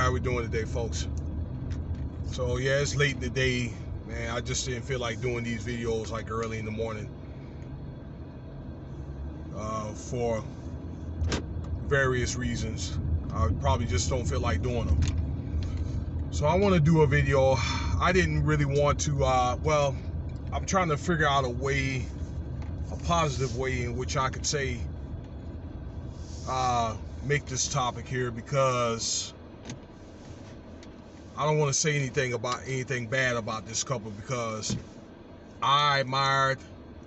how we doing today, folks? So yeah, it's late in the day, man. I just didn't feel like doing these videos like early in the morning for various reasons. I probably just don't feel like doing them. So I want to do a video. I didn't really want to, well, I'm trying to figure out a positive way in which I could say, make this topic here, because I don't want to say anything bad about this couple, because I admired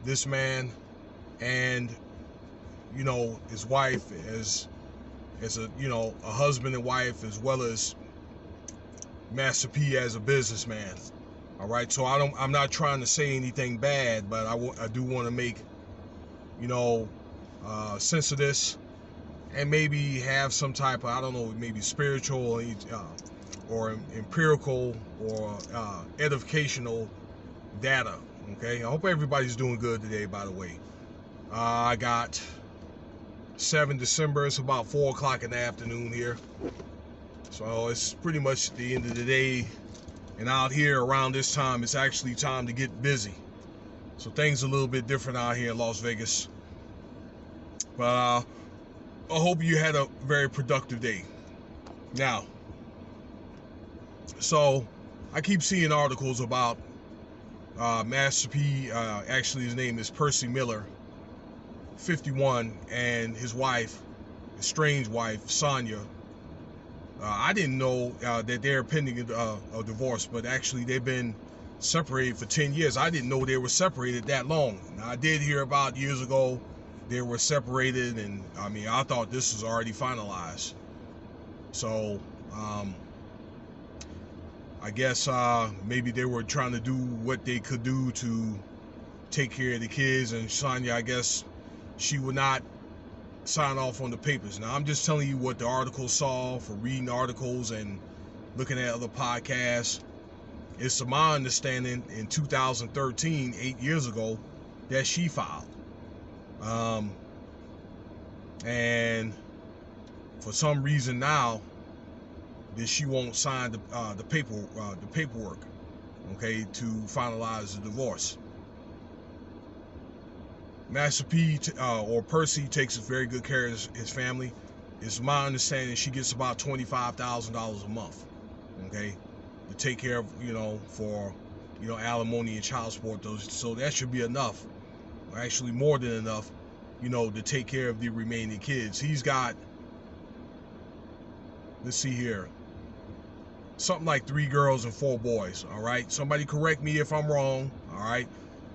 this man and, you know, his wife as a, you know, a husband and wife, as well as Master P as a businessman. All right, so I'm not trying to say anything bad, but I do want to make, you know, sense of this, and maybe have some type of, I don't know, maybe spiritual or empirical or edificational data. Okay, I hope everybody's doing good today, by the way. I got 7 December, it's about 4 o'clock in the afternoon here, so it's pretty much the end of the day, and out here around this time it's actually time to get busy. So things are a little bit different out here in Las Vegas, but I hope you had a very productive day. Now, so I keep seeing articles about Master P, actually his name is Percy Miller, 51, and his wife, estranged wife, Sonya. I didn't know that they're pending a divorce, but actually they've been separated for 10 years. I didn't know they were separated that long. Now, I did hear about years ago they were separated, and I mean, I thought this was already finalized. So I guess maybe they were trying to do what they could do to take care of the kids, and Sonya, I guess she would not sign off on the papers. Now, I'm just telling you what the article saw for reading articles and looking at other podcasts. It's to my understanding in 2013, 8 years ago, that she filed. And for some reason now, that she won't sign the paperwork, okay, to finalize the divorce. Master P or Percy takes very good care of his family. It's my understanding she gets about $25,000 a month, okay, to take care of, you know, for, you know, alimony and child support. So that should be enough, or actually more than enough, you know, to take care of the remaining kids. He's got, let's see here, something like 3 girls and 4 boys. All right, somebody correct me if I'm wrong. All right,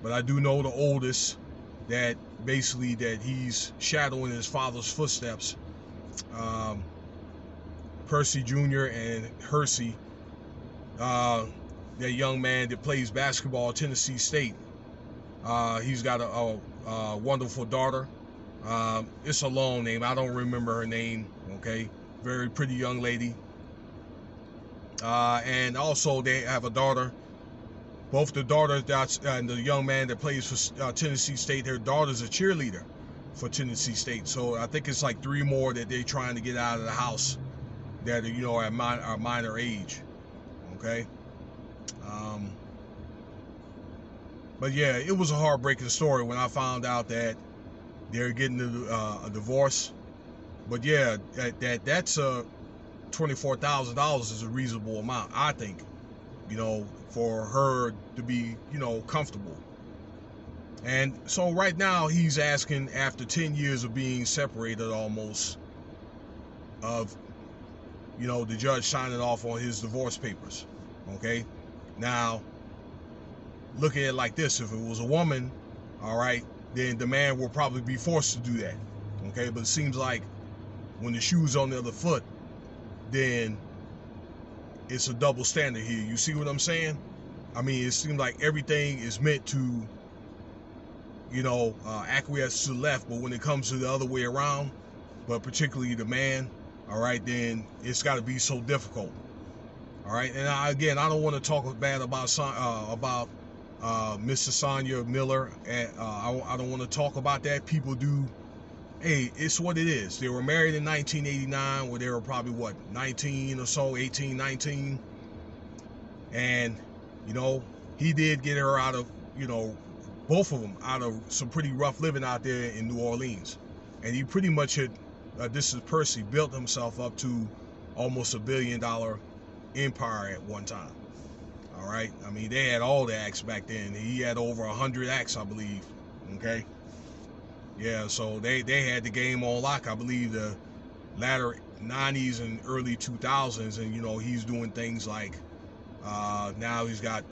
but I do know the oldest, that basically that he's shadowing his father's footsteps, Percy Jr. and Hersey, that young man that plays basketball at Tennessee State. He's got a wonderful daughter. It's a long name, I don't remember her name, okay, very pretty young lady. And also they have a daughter. Both the daughter and the young man that plays for Tennessee State, their daughter's a cheerleader for Tennessee State. So I think it's like 3 more that they're trying to get out of the house that, you know, are minor age. Okay. But yeah, it was a heartbreaking story when I found out that they're getting a divorce. But yeah, that's $24,000 is a reasonable amount, I think, you know, for her to be, you know, comfortable. And so right now he's asking, after 10 years of being separated almost, of, you know, the judge signing off on his divorce papers. Okay, now look at it like this: if it was a woman, all right, then the man will probably be forced to do that. Okay, but it seems like when the shoe's on the other foot, then it's a double standard here. You see what I'm saying? I mean, it seems like everything is meant to, you know, acquiesce to the left, but when it comes to the other way around, but particularly the man, all right, then it's got to be so difficult. All right, and again, I don't want to talk bad about Mr. Sonya Miller, and I don't want to talk about that. People do hey, it's what it is. They were married in 1989, where they were probably what, 19 or so, 18, 19, and you know, he did get her out of, you know, both of them out of some pretty rough living out there in New Orleans, and he pretty much had, this is Percy, built himself up to almost $1 billion empire at one time. All right, I mean, they had all the acts back then. He had over 100 acts, I believe. Okay, yeah, so they had the game on lock. I believe the latter 90s and early 2000s, and you know, he's doing things like now he's got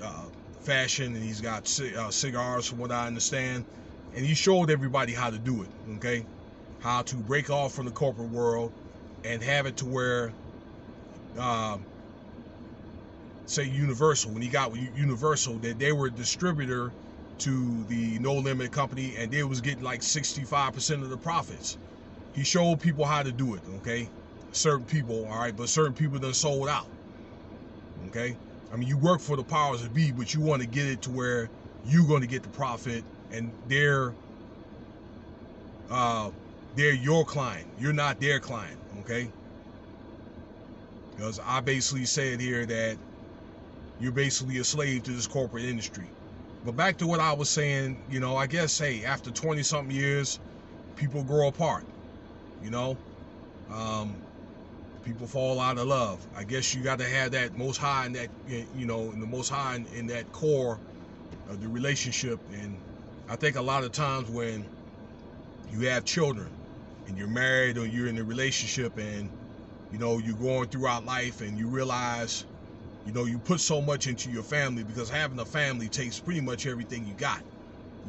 fashion, and he's got cigars, from what I understand, and he showed everybody how to do it. Okay, how to break off from the corporate world and have it to where, say Universal, when he got with Universal, that they were a distributor to the No Limit company, and they was getting like 65% of the profits. He showed people how to do it. Okay, certain people, all right, but certain people done sold out. Okay, I mean, you work for the powers that be, but you want to get it to where you're going to get the profit, and they're your client. You're not their client. Okay, because I basically said here that you're basically a slave to this corporate industry. But back to what I was saying, you know, I guess, hey, after 20 something years, people grow apart. You know, people fall out of love. I guess you got to have that most high in that, you know, in the most high in that core of the relationship. And I think a lot of times when you have children and you're married or you're in a relationship, and you know, you're going throughout life and you realize, you know, you put so much into your family, because having a family takes pretty much everything you got.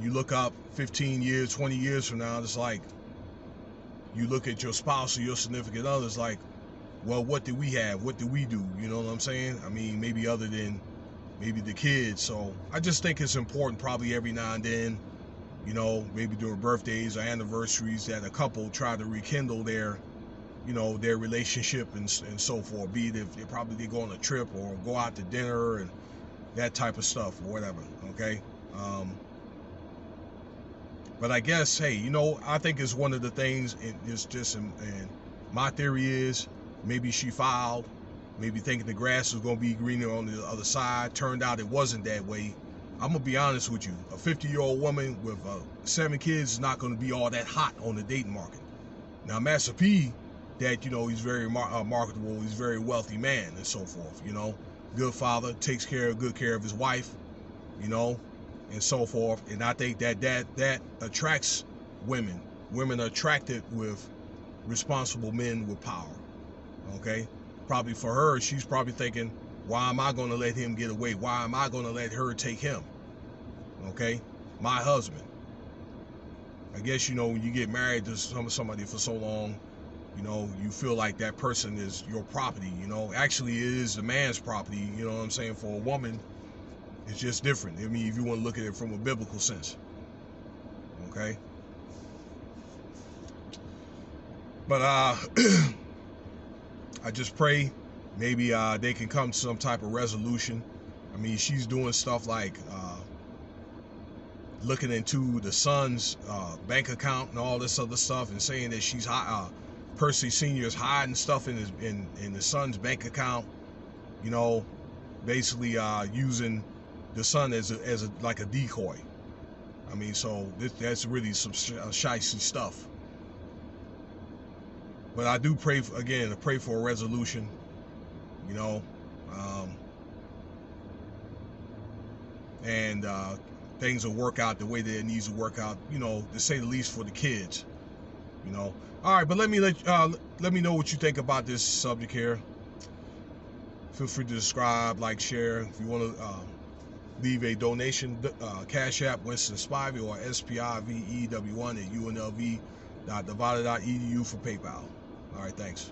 You look up 15 years, 20 years from now, it's like you look at your spouse or your significant other, it's like, well, what did we have? What did we do? You know what I'm saying? I mean, maybe other than maybe the kids. So I just think it's important, probably every now and then, you know, maybe during birthdays or anniversaries, that a couple try to rekindle their, you know, their relationship and so forth. Be it if they go on a trip or go out to dinner and that type of stuff or whatever. Okay. But I guess, hey, you know, I think it's one of the things. It's just, and my theory is, maybe she filed, maybe thinking the grass was going to be greener on the other side. Turned out it wasn't that way. I'm going to be honest with you. A 50-year-old woman with 7 kids is not going to be all that hot on the dating market. Now, Master P, that, you know, he's very marketable, he's a very wealthy man and so forth, you know. Good father, takes good care of his wife, you know, and so forth. And I think that attracts women. Women are attracted with responsible men with power. Okay, probably for her, she's probably thinking, why am I going to let him get away? Why am I going to let her take him? Okay, my husband. I guess, you know, when you get married to somebody for so long, you know, you feel like that person is your property. You know, actually it is the man's property. You know what I'm saying? For a woman, it's just different. I mean, if you want to look at it from a biblical sense. Okay, but I just pray maybe they can come to some type of resolution. I mean, she's doing stuff like looking into the son's bank account and all this other stuff, and saying that she's Percy Sr. is hiding stuff in the son's bank account. You know, basically using the son as a like a decoy. I mean, so that's really some shicey stuff. But I do pray for, again, pray for a resolution, you know, and things will work out the way that it needs to work out, you know, to say the least, for the kids, you know. All right, but let me know what you think about this subject here. Feel free to subscribe, like, share. If you want to leave a donation, Cash App Winston Spivey, or SPIVEW1 at unlv.nevada.edu for PayPal. All right, thanks.